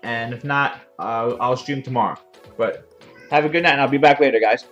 Speaker 1: And if not, I'll stream tomorrow. But have a good night, and I'll be back later, guys.